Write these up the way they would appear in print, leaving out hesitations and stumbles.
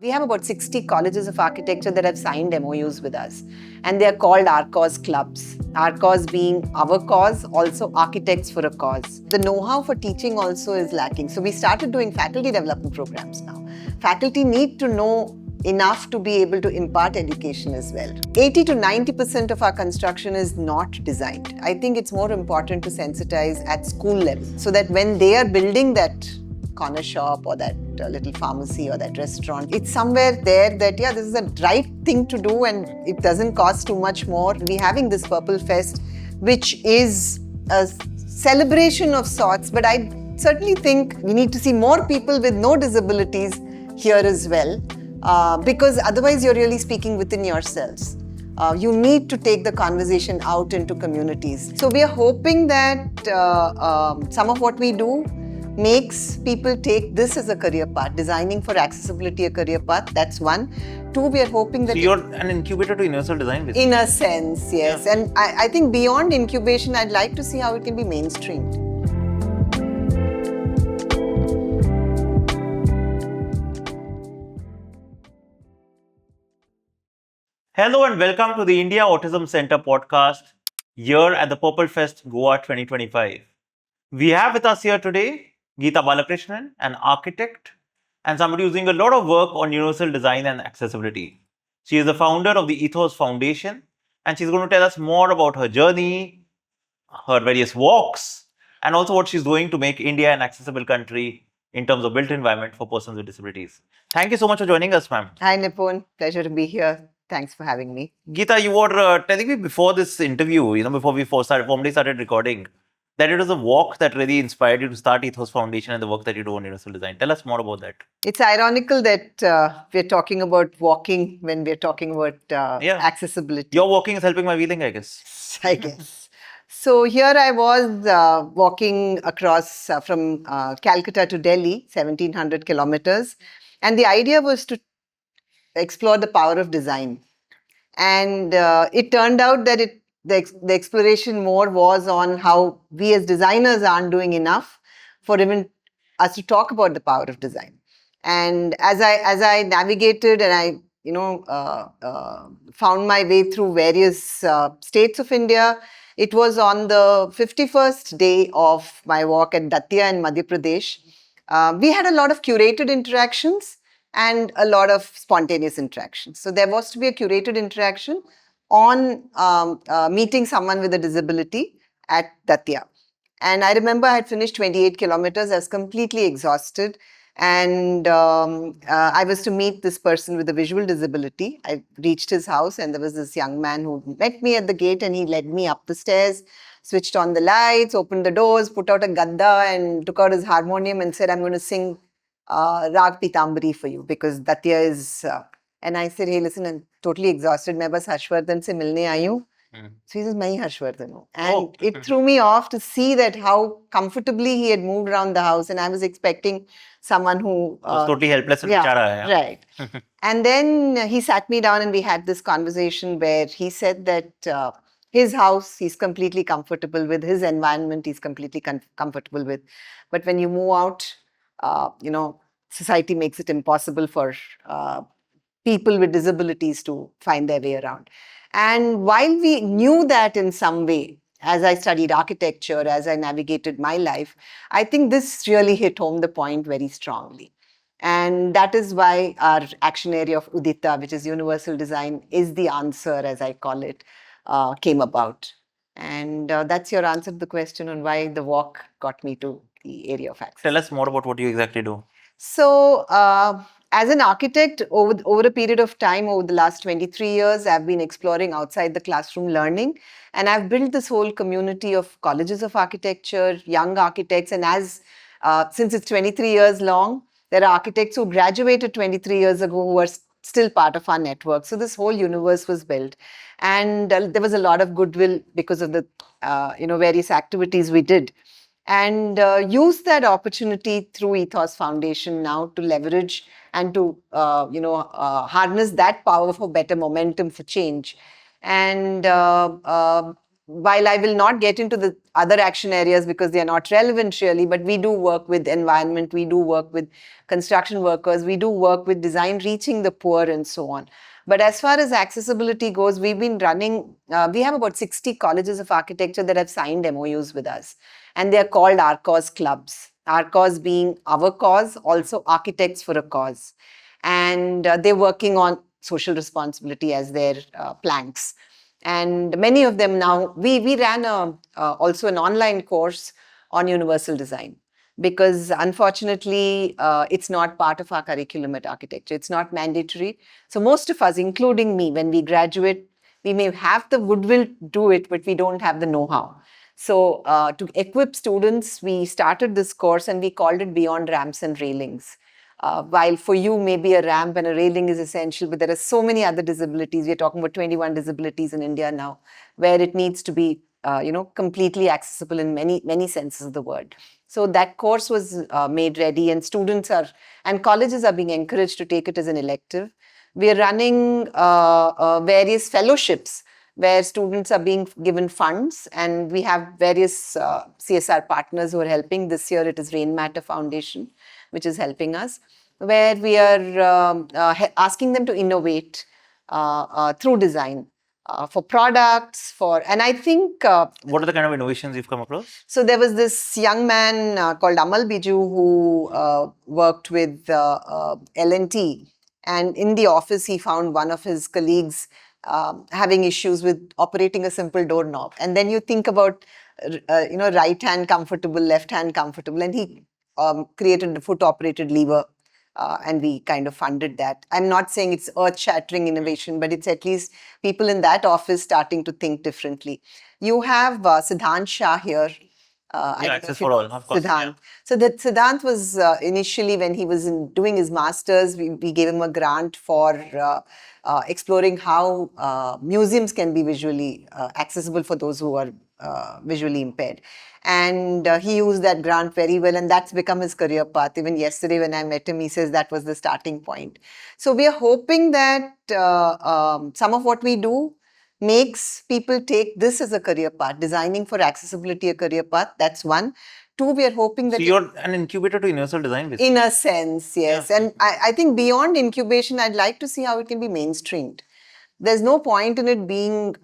We have about 60 colleges of architecture that have signed MOUs with us, and they are called our cause clubs. Our cause being our cause, also architects for a cause. The know-how for teaching also is lacking. So we started doing faculty development programs now. Faculty need to know enough to be able to impart education as well. 80 to 90% of our construction is not designed. I think it's more important to sensitize at school level so that when they are building that corner shop or that little pharmacy or that restaurant, it's somewhere there that, yeah, this is a right thing to do and it doesn't cost too much more. We're having this Purple Fest, which is a celebration of sorts, but I certainly think we need to see more people with no disabilities here as well, because otherwise you're really speaking within yourselves. You need to take the conversation out into communities. So we are hoping that some of what we do makes people take this as a career path, designing for accessibility a career path. That's one. Two, we are hoping that... So you're an incubator to universal design, basically. In a sense, yes. Yeah. And I think beyond incubation, I'd like to see how it can be mainstreamed. Hello and welcome to the India Autism Center podcast here at the Purple Fest Goa 2025. We have with us here today Gita Balakrishnan, an architect and somebody who's doing a lot of work on universal design and accessibility. She is the founder of the Ethos Foundation and she's going to tell us more about her journey, her various walks, and also what she's doing to make India an accessible country in terms of built environment for persons with disabilities. Thank you so much for joining us, ma'am. Hi, Nipun. Pleasure to be here. Thanks for having me. Gita, you were telling me before this interview, before we formally started recording, that it was a walk that really inspired you to start Ethos Foundation and the work that you do on universal design. Tell us more about that. It's ironical that we're talking about walking when we're talking about accessibility. Your walking is helping my wheeling, I guess. I guess. So here I was walking across from Calcutta to Delhi, 1700 kilometers. And the idea was to explore the power of design. And it turned out that the exploration more was on how we as designers aren't doing enough for even us to talk about the power of design. And as I navigated and I found my way through various states of India, it was on the 51st day of my walk at Datia in Madhya Pradesh. We had a lot of curated interactions and a lot of spontaneous interactions. So there was to be a curated interaction on meeting someone with a disability at Datia. And I remember I had finished 28 kilometers. I was completely exhausted. And I was to meet this person with a visual disability. I reached his house and there was this young man who met me at the gate and he led me up the stairs, switched on the lights, opened the doors, put out a gadda and took out his harmonium and said, I'm going to sing Rag Pitambari for you because Datia is... and I said, hey, listen, I'm totally exhausted. Main bas Harshvardhan se milne aayi hu. So he says, main hi Harshvardhan hu. And it threw me off to see that how comfortably he had moved around the house. And I was expecting someone who... was totally helpless and right. And then he sat me down and we had this conversation where he said that his house, he's completely comfortable with. His environment, he's completely comfortable with. But when you move out, society makes it impossible for people with disabilities to find their way around. And while we knew that in some way, as I studied architecture, as I navigated my life, I think this really hit home the point very strongly. And that is why our action area of Udita, which is universal design, is the answer, as I call it, came about. And that's your answer to the question on why the walk got me to the area of access. Tell us more about what you exactly do. So, as an architect, over a period of time, over the last 23 years, I've been exploring outside the classroom learning. And I've built this whole community of colleges of architecture, young architects. And since it's 23 years long, there are architects who graduated 23 years ago who are still part of our network. So this whole universe was built. And there was a lot of goodwill because of the various activities we did. And use that opportunity through Ethos Foundation now to leverage and to harness that power for better momentum for change. And while I will not get into the other action areas because they are not relevant really, but we do work with environment, we do work with construction workers, we do work with design reaching the poor and so on. But as far as accessibility goes, we've been running, we have about 60 colleges of architecture that have signed MOUs with us. And they are called our cause clubs. Our cause being our cause, also architects for a cause. And they're working on social responsibility as their planks. And many of them now, we ran also an online course on universal design because unfortunately it's not part of our curriculum at architecture. It's not mandatory. So most of us, including me, when we graduate, we may have the goodwill to do it, but we don't have the know-how. So to equip students, we started this course and we called it Beyond Ramps and Railings. While for you, maybe a ramp and a railing is essential, but there are so many other disabilities. We're talking about 21 disabilities in India now, where it needs to be, completely accessible in many, many senses of the word. So that course was made ready, and students and colleges are being encouraged to take it as an elective. We are running various fellowships where students are being given funds, and we have various CSR partners who are helping. This year it is Rain Matter Foundation, which is helping us, where we are asking them to innovate through design for products, and I think... What are the kind of innovations you've come across? So there was this young man called Amal Biju who worked with L&T, and in the office he found one of his colleagues having issues with operating a simple doorknob. And then you think about, right hand comfortable, left hand comfortable, and he created a foot-operated lever, and we kind of funded that. I'm not saying it's earth-shattering innovation, but it's at least people in that office starting to think differently. You have Siddhant Shah here. Access for all, of course. Siddhant. Yeah. So that Siddhant was initially, when he was doing his masters, we gave him a grant for exploring how museums can be visually accessible for those who are visually impaired. And he used that grant very well, and that's become his career path. Even yesterday when I met him, he says that was the starting point. So we are hoping that some of what we do makes people take this as a career path, designing for accessibility a career path. That's one. Two, we are hoping that... So you're an incubator to universal design, basically. In a sense, yes. Yeah. And I think beyond incubation, I'd like to see how it can be mainstreamed. There's no point in it being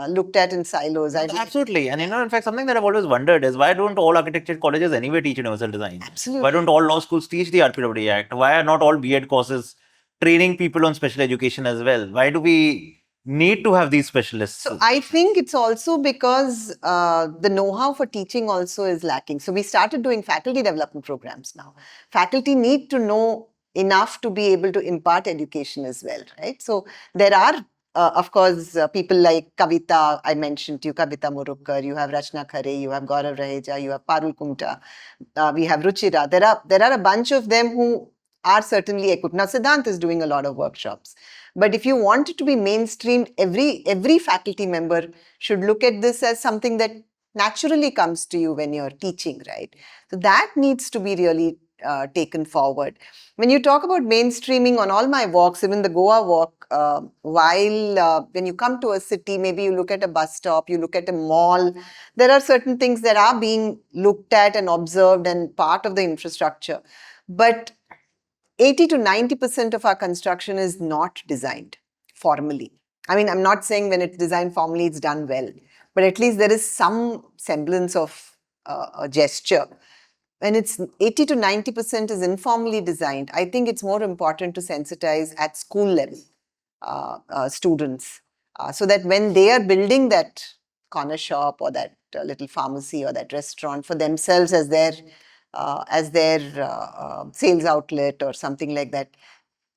looked at in silos. Absolutely. And in fact, something that I've always wondered is, why don't all architecture colleges anyway teach universal design? Absolutely. Why don't all law schools teach the RPW Act? Why are not all B.Ed courses training people on special education as well? Why do we need to have these specialists? So I think it's also because the know-how for teaching also is lacking. So we started doing faculty development programs now. Faculty need to know enough to be able to impart education as well, right? So there are, of course, people like Kavita, I mentioned to you, Kavita Murukar, you have Rachna Khare, you have Gaurav Raheja, you have Parul Kumta, we have Ruchira. There are a bunch of them who are certainly equipped. Now, Siddhant is doing a lot of workshops. But if you want it to be mainstreamed, every faculty member should look at this as something that naturally comes to you when you're teaching, right? So that needs to be really taken forward. When you talk about mainstreaming, on all my walks, even the Goa walk, when you come to a city, maybe you look at a bus stop, you look at a mall, there are certain things that are being looked at and observed and part of the infrastructure. But 80 to 90% of our construction is not designed formally. I mean, I'm not saying when it's designed formally, it's done well, but at least there is some semblance of a gesture. When it's 80 to 90% is informally designed, I think it's more important to sensitize at school level students so that when they are building that corner shop or that little pharmacy or that restaurant for themselves as their sales outlet or something like that,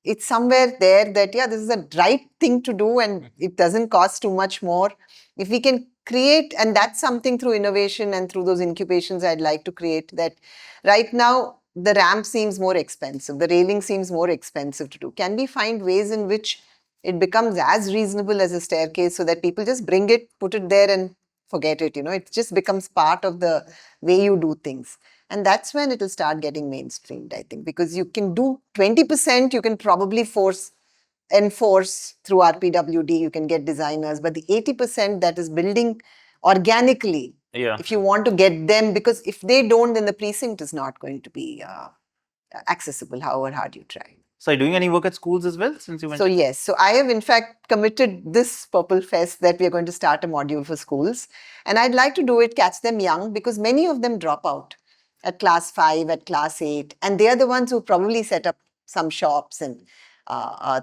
it's somewhere there that, yeah, this is a right thing to do and it doesn't cost too much more. If we can create, and that's something through innovation and through those incubations I'd like to create, that right now the ramp seems more expensive, the railing seems more expensive to do. Can we find ways in which it becomes as reasonable as a staircase so that people just bring it, put it there and forget it, it just becomes part of the way you do things. And that's when it will start getting mainstreamed, I think, because you can do 20%, you can probably enforce through RPWD, you can get designers, but the 80% that is building organically. Yeah. If you want to get them, because if they don't, then the precinct is not going to be accessible, however hard you try. So, are you doing any work at schools as well, since you So mentioned? yes, so I have in fact committed this Purple Fest that we are going to start a module for schools, and I'd like to do it, catch them young, because many of them drop out at class 5, at class 8, and they are the ones who probably set up some shops and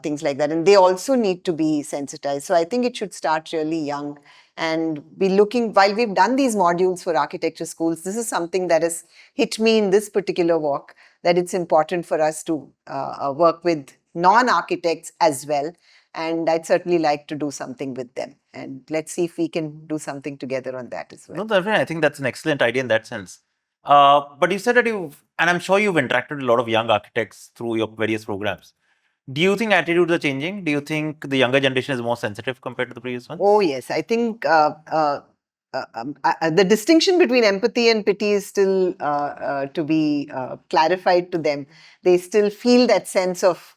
things like that, and they also need to be sensitized. So I think it should start really young and be looking, while we've done these modules for architecture schools, this is something that has hit me in this particular walk, that it's important for us to work with non-architects as well. And I'd certainly like to do something with them. And let's see if we can do something together on that as well. No, definitely. I think that's an excellent idea in that sense. But you said that and I'm sure you've interacted with a lot of young architects through your various programs. Do you think attitudes are changing? Do you think the younger generation is more sensitive compared to the previous ones? Oh, yes. I think the distinction between empathy and pity is still to be clarified to them. They still feel that sense of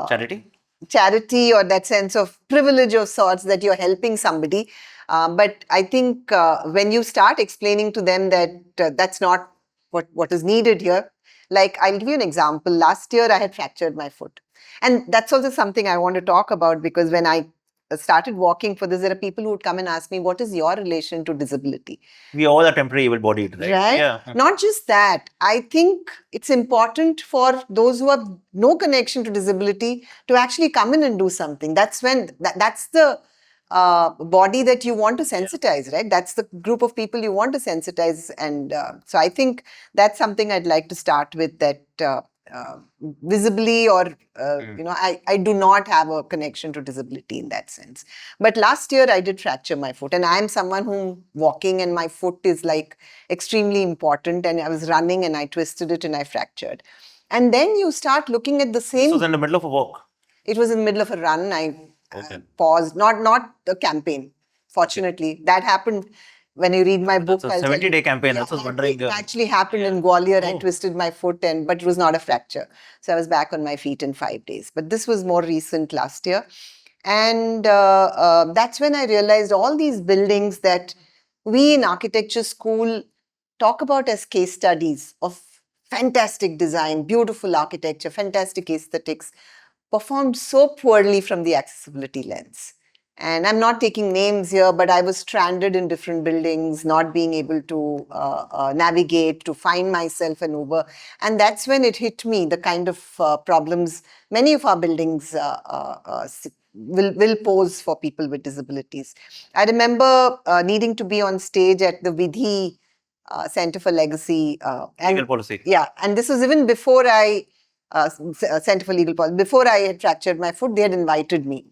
charity or that sense of privilege of sorts, that you're helping somebody. But I think when you start explaining to them that that's not what is needed here, like I'll give you an example. Last year I had fractured my foot. And that's also something I want to talk about, because when I started walking for this, there are people who would come and ask me, what is your relation to disability? We all are temporary able-bodied, right? Yeah. Not just that. I think it's important for those who have no connection to disability to actually come in and do something. That's when, that's the body that you want to sensitize, right? That's the group of people you want to sensitize. And so I think that's something I'd like to start with, that visibly, or I do not have a connection to disability in that sense. But last year I did fracture my foot, and I'm someone who walking and my foot is like extremely important, and I was running and I twisted it and I fractured. And then you start looking at the same. This was in the middle of a walk. It was in the middle of a run. I paused, not a campaign. Fortunately, that happened. When you read my book, it's a 70-day campaign. That's what I was wondering. It actually happened in Gwalior. I twisted my foot, but it was not a fracture. So I was back on my feet in 5 days. But this was more recent, last year. And that's when I realized all these buildings that we in architecture school talk about as case studies of fantastic design, beautiful architecture, fantastic aesthetics, performed so poorly from the accessibility lens. And I'm not taking names here, but I was stranded in different buildings, not being able to navigate, to find myself an Uber. And that's when it hit me, the kind of problems many of our buildings will pose for people with disabilities. I remember needing to be on stage at the Vidhi Center for Legacy. Legal policy. Yeah, and this was even before Center for Legal Policy. Before I had fractured my foot, they had invited me.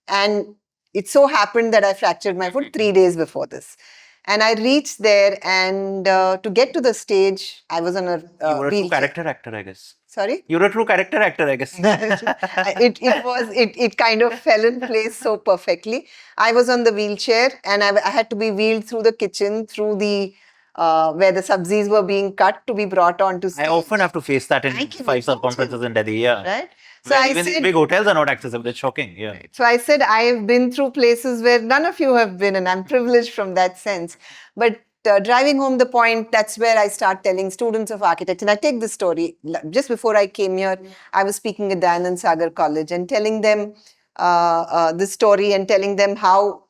And it so happened that I fractured my foot 3 days before this. And I reached there, and to get to the stage, I was on a you were a wheelchair. true character actor, I guess. Sorry? You were a true character actor, I guess. It kind of fell in place so perfectly. I was on the wheelchair, and I had to be wheeled through the kitchen, through the where the sabzis were being cut, to be brought onto stage. I often have to face that in 5-star conferences in Delhi, yeah. Right? So even these big hotels are not accessible. It's shocking, yeah. Right. So I said, I have been through places where none of you have been, and I'm privileged from that sense. But driving home the point, that's where I start telling students of architecture. And I take this story. Just before I came here, I was speaking at Dayanand Sagar College and telling them this story, and telling them how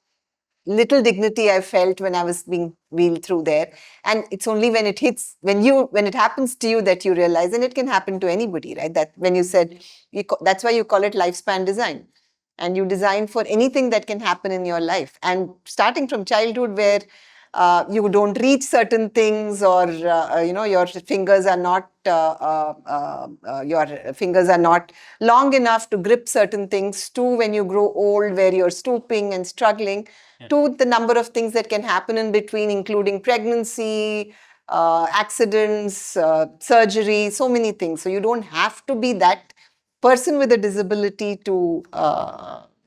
little dignity I felt when I was being wheeled through there. And it's only when it hits, when it happens to you, that you realize, and it can happen to anybody, right? That when you said, that's why you call it lifespan design. And you design for anything that can happen in your life. And starting from childhood, where you don't reach certain things, or your fingers are not long enough to grip certain things, to when you grow old, where you're stooping and struggling, to the number of things that can happen in between, including pregnancy, accidents, surgery, so many things. So you don't have to be that person with a disability to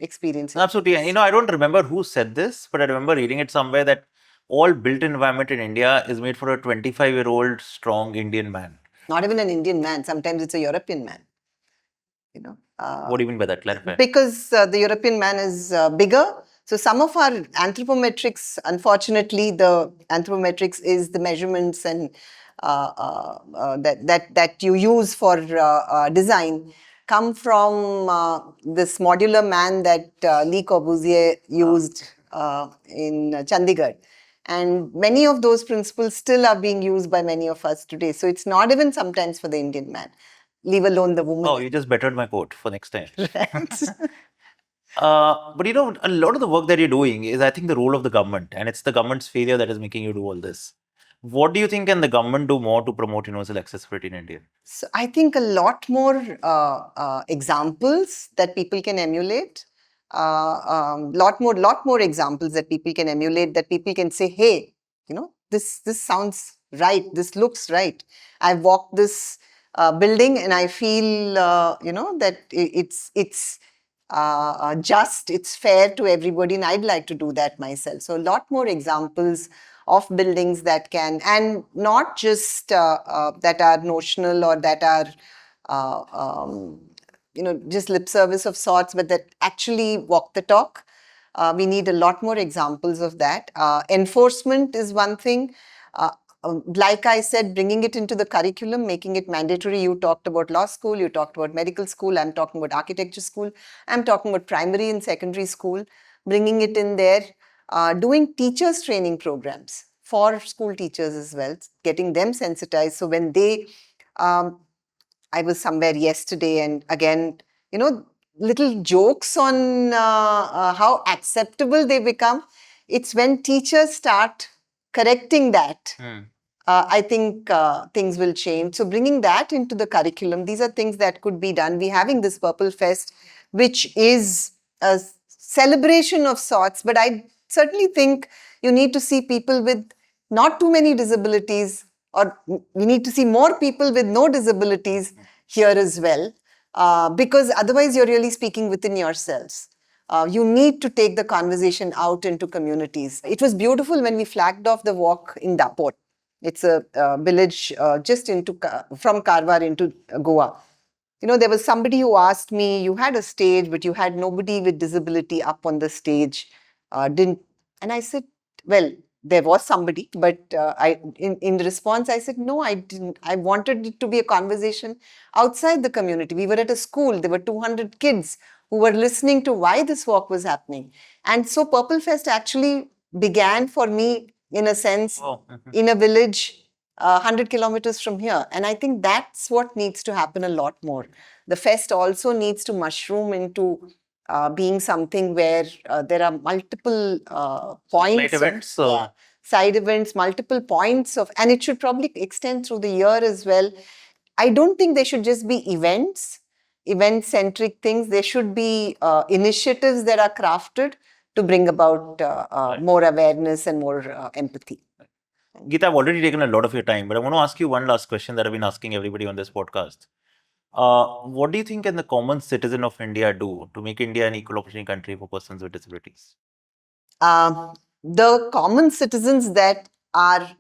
experience it. Absolutely. I don't remember who said this, but I remember reading it somewhere that all built environment in India is made for a 25-year-old strong Indian man. Not even an Indian man. Sometimes it's a European man. What do you mean by that? Clarify. Because the European man is bigger, So some of our anthropometrics, unfortunately, the anthropometrics is the measurements and that you use for design come from this modular man that Le Corbusier used in Chandigarh. And many of those principles still are being used by many of us today. So it's not even sometimes for the Indian man, leave alone the woman. Oh, you just bettered my quote for next time. Right. But a lot of the work that you're doing is, I think, the role of the government, and it's the government's failure that is making you do all this. What do you think can the government do more to promote universal accessibility in India? So I think a lot more examples that people can emulate. Lot more examples that people can emulate. That people can say, "Hey, this sounds right. This looks right. I've walked this building and I feel that it's just, it's fair to everybody, and I'd like to do that myself." So a lot more examples of buildings that can, and not just that are notional or that are just lip service of sorts, but that actually walk the talk. We need a lot more examples of that. Enforcement is one thing. Like I said, bringing it into the curriculum, making it mandatory. You talked about law school, you talked about medical school, I'm talking about architecture school, I'm talking about primary and secondary school, bringing it in there. Doing teachers training programs for school teachers as well, getting them sensitized. So when they, I was somewhere yesterday and again, little jokes on how acceptable they become. It's when teachers start correcting that. I think things will change. So bringing that into the curriculum, these are things that could be done. We're having this Purple Fest, which is a celebration of sorts, but I certainly think you need to see people with not too many disabilities, or we need to see more people with no disabilities here as well, because otherwise you're really speaking within yourselves. You need to take the conversation out into communities. It was beautiful when we flagged off the walk in Dapot. It's a village just from Karwar into Goa. There was somebody who asked me, you had a stage, but you had nobody with disability up on the stage. And I said, well, there was somebody, but in response, I said, no, I didn't. I wanted it to be a conversation outside the community. We were at a school. There were 200 kids who were listening to why this walk was happening. And so Purple Fest actually began for me, in a sense, in a village 100 kilometers from here. And I think that's what needs to happen a lot more. The fest also needs to mushroom into being something where there are multiple points. Side events. Side events, multiple points of, and it should probably extend through the year as well. I don't think they should just be event-centric things. There should be initiatives that are crafted to bring about more awareness and more empathy. Gita, I've already taken a lot of your time, but I want to ask you one last question that I've been asking everybody on this podcast. What do you think can the common citizen of India do to make India an equal opportunity country for persons with disabilities? The common citizens that are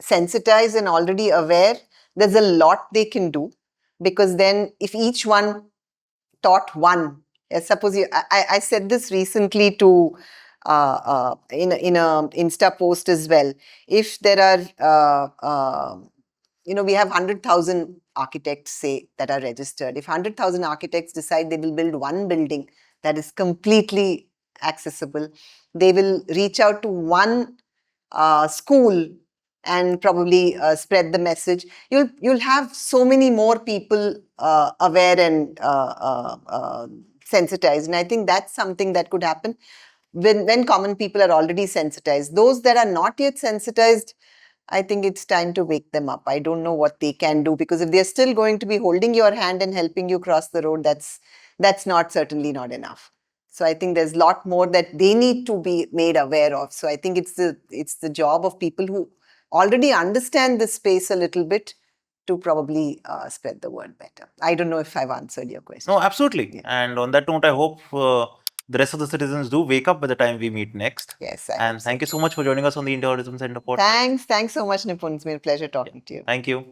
sensitized and already aware, there's a lot they can do, because then if each one taught one, suppose I said this recently to in a Insta post as well. If there are we have 100,000 architects, say, that are registered. If 100,000 architects decide they will build one building that is completely accessible, they will reach out to one school and probably spread the message. You'll have so many more people aware and sensitized, and I think that's something that could happen when common people are already sensitized. Those that are not yet sensitized, I think it's time to wake them up. I don't know what they can do, because if they're still going to be holding your hand and helping you cross the road, that's certainly not enough. So I think there's a lot more that they need to be made aware of. So I think it's the job of people who already understand this space a little bit to probably spread the word better. I don't know if I've answered your question. No, absolutely. Yeah. And on that note, I hope the rest of the citizens do wake up by the time we meet next. Yes. And thank you so much for joining us on the India Autism Center podcast. Thanks so much, Nipun. It's been a pleasure talking to you. Thank you.